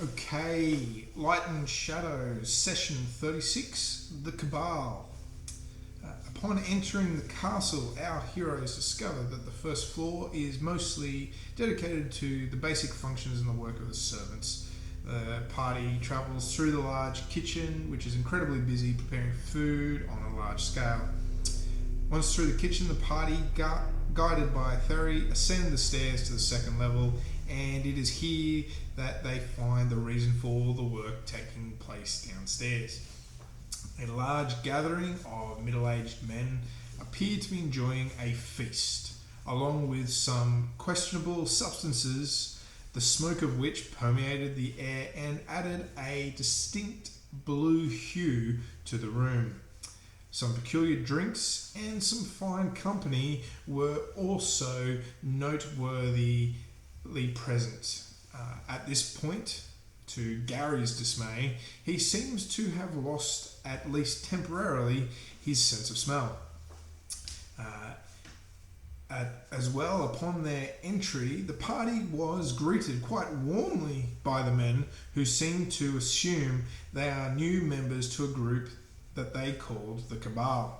Okay, Light and Shadows, Session 36, The Cabal. Upon entering the castle, our heroes discover that the first floor is mostly dedicated to the basic functions and the work of the servants. The party travels through the large kitchen, which is incredibly busy preparing food on a large scale. Once through the kitchen, the party, guided by Theory, ascend the stairs to the second level, and it is here that they find the reason for all the work taking place downstairs. A large gathering of middle-aged men appear to be enjoying a feast, along with some questionable substances, the smoke of which permeated the air and added a distinct blue hue to the room. Some peculiar drinks and some fine company were also noteworthily present. At this point, to Gary's dismay, he seems to have lost, at least temporarily, his sense of smell. As well, upon their entry, the party was greeted quite warmly by the men, who seemed to assume they are new members to a group that they called the Cabal.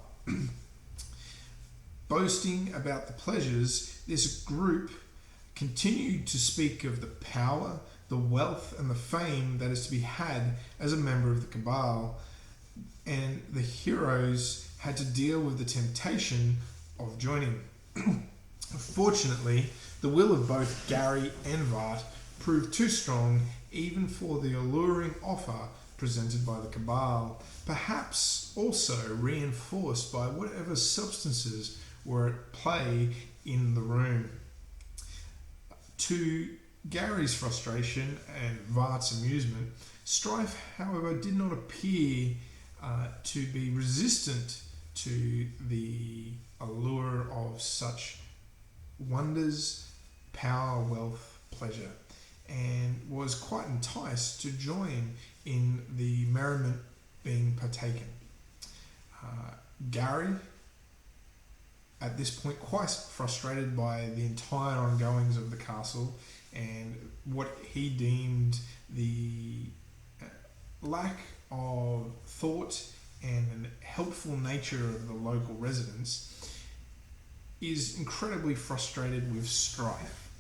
Boasting about the pleasures, this group continued to speak of the power, the wealth, and the fame that is to be had as a member of the Cabal, and the heroes had to deal with the temptation of joining. Fortunately, the will of both Gary and Vart proved too strong even for the alluring offer presented by the Cabal, perhaps also reinforced by whatever substances were at play in the room. To Gary's frustration and Vart's amusement, Strife, however, did not appear to be resistant to the allure of such wonders, power, wealth, pleasure, and was quite enticed to join in the merriment being partaken. Gary, at this point, quite frustrated by the entire ongoings of the castle and what he deemed the lack of thought and helpful nature of the local residents, is incredibly frustrated with Strife,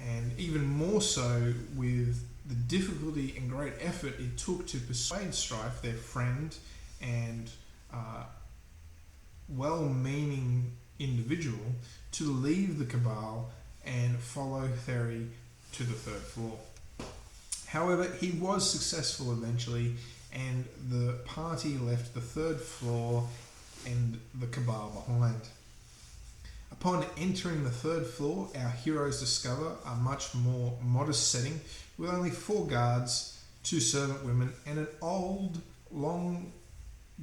and even more so with the difficulty and great effort it took to persuade Strife, their friend and well-meaning individual, to leave the Cabal and follow Theory to the third floor. However, he was successful eventually, and the party left the third floor and the Cabal behind. Upon entering the third floor, our heroes discover a much more modest setting with only 4 guards, 2 servant women, and an old, long,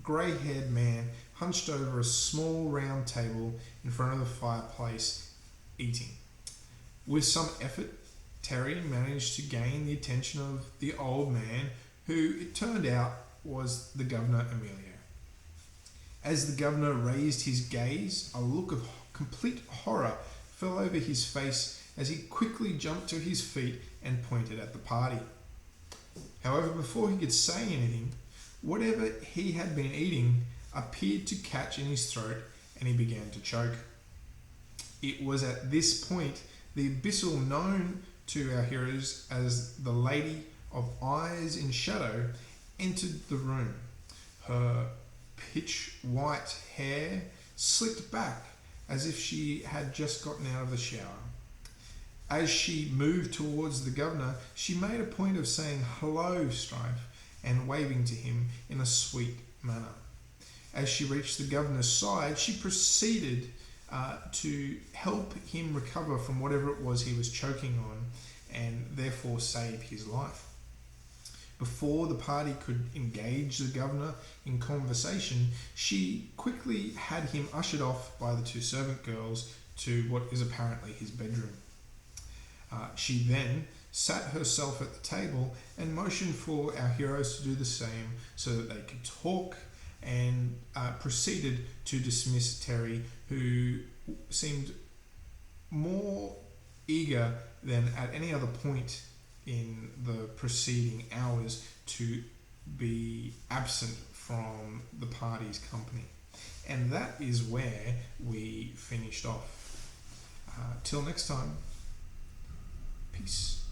grey-haired man hunched over a small round table in front of the fireplace, eating. With some effort, Terry managed to gain the attention of the old man, who it turned out was the Governor Emilio. As the Governor raised his gaze, a look of complete horror fell over his face as he quickly jumped to his feet and pointed at the party. However, before he could say anything, whatever he had been eating appeared to catch in his throat and he began to choke. It was at this point the Abyssal, known to our heroes as the Lady of Eyes in Shadow, entered the room. Her pitch white hair slicked back as if she had just gotten out of the shower. As she moved towards the Governor, she made a point of saying "Hello, Strife," and waving to him in a sweet manner. As she reached the Governor's side, she proceeded to help him recover from whatever it was he was choking on, and therefore save his life. Before the party could engage the Governor in conversation, she quickly had him ushered off by the 2 servant girls to what is apparently his bedroom. She then sat herself at the table and motioned for our heroes to do the same so that they could talk, and proceeded to dismiss Terry, who seemed more eager than at any other point in the preceding hours to be absent from the party's company. And that is where we finished off. Till next time, peace.